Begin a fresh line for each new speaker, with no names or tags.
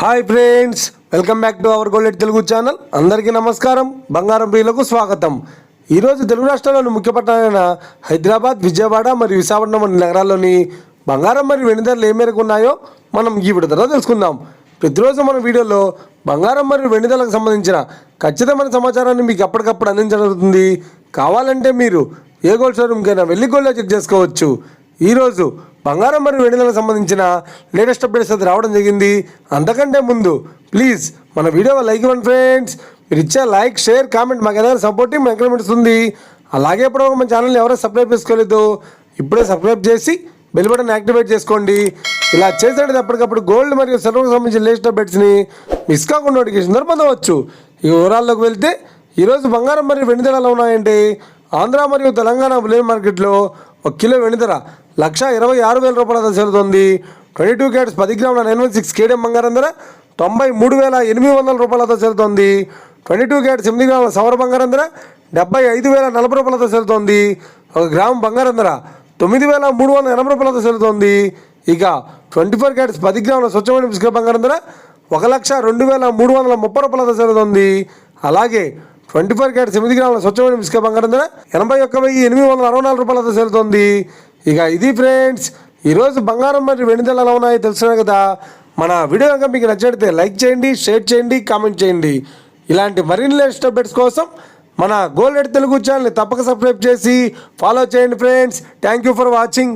Hi friends, welcome back to our gold Telugu channel. అందరికీ నమస్కారం. బంగారం ప్రియులకు స్వాగతం. ఈరోజు తెలుగు రాష్ట్రాల్లోని ముఖ్య పట్టణాలైన హైదరాబాద్, విజయవాడ మరియు విశాఖపట్నం వంటి నగరాల్లోని బంగారం మరియు వెండి ధరలు ఏ మేరకు ఉన్నాయో మనం ఈ విడతలో తెలుసుకుందాం. ప్రతిరోజు మన వీడియోలో బంగారం మరియు వెండి ధరలకు సంబంధించిన ఖచ్చితమైన సమాచారాన్ని మీకు ఎప్పటికప్పుడు అందించబడుతుంది. కావాలంటే మీరు ఏ గోల్డ్ షోరూమ్కైనా వెళ్ళి గోల్డ్ చెక్ చేసుకోవచ్చు. ఈరోజు బంగారం మరియు వెండి ధరలకు సంబంధించిన లేటెస్ట్ అప్డేట్స్ అది రావడం జరిగింది. అంతకంటే ముందు ప్లీజ్ మన వీడియో లైక్ ఇవ్వండి ఫ్రెండ్స్. మీరు ఇచ్చే లైక్, షేర్, కామెంట్ మాకు ఏదైనా సపోర్టివ్ ఎంకరేజ్మెంట్ ఇస్తుంది. అలాగే ఇప్పుడు మన ఛానల్ని ఎవరైనా సబ్స్క్రైబ్ చేసుకోలేదు ఇప్పుడే సబ్స్క్రైబ్ చేసి బెల్ బటన్ యాక్టివేట్ చేసుకోండి. ఇలా చేసేటప్పుడు ఎప్పటికప్పుడు గోల్డ్ మరియు సిల్వర్కి సంబంధించిన లేటెస్ట్ అప్డేట్స్ని మిస్ కాకుండా నోటిఫికేషన్ ద్వారా పొందవచ్చు. ఈ వివరాల్లోకి వెళ్తే ఈరోజు బంగారం మరియు వెండి ధరలు ఎలా ఉన్నాయంటే, ఆంధ్ర మరియు తెలంగాణ బులియన్ మార్కెట్లో 1 కిలో వెండి ధర 1,26,000 రూపాయల ధర చెల్లుతోంది. 22 క్యారెట్స్ 10 గ్రాముల 916 కేడియం బంగారం ధర 93,800 రూపాయల ధర చెల్లుతోంది. 22 క్యారెట్స్ 8 గ్రాముల సవర బంగారం ధర 75,040 రూపాయల ధర చెల్లుతోంది. 1 గ్రాము బంగారం ధర 9,380 రూపాయల ధర చెల్లుతోంది. ఇక 24 క్యారెట్స్ 10 గ్రాముల స్వచ్ఛమైన బిస్కెట్ బంగారం ధర 1,02,330 రూపాయల ధర చెల్లుతోంది. అలాగే 24 క్యారెట్స్ 8 గ్రాముల స్వచ్ఛమైన బిస్కెట్ బంగారం ధర 81,864 రూపాయల ధర చెల్లుతోంది. ఇక ఇది ఫ్రెండ్స్, ఈరోజు బంగారం మరియు వెండి ధరలు ఎలా ఉన్నాయో తెలుసుకున్నారు కదా. మన వీడియో కనుక మీకు నచ్చితే లైక్ చేయండి, షేర్ చేయండి, కామెంట్ చేయండి. ఇలాంటి మరిన్ని లేటెస్ట్ అప్డేట్స్ కోసం మన గోల్డ్ తెలుగు ఛానల్ని తప్పక సబ్స్క్రైబ్ చేసి ఫాలో చేయండి friends. Thank you for watching.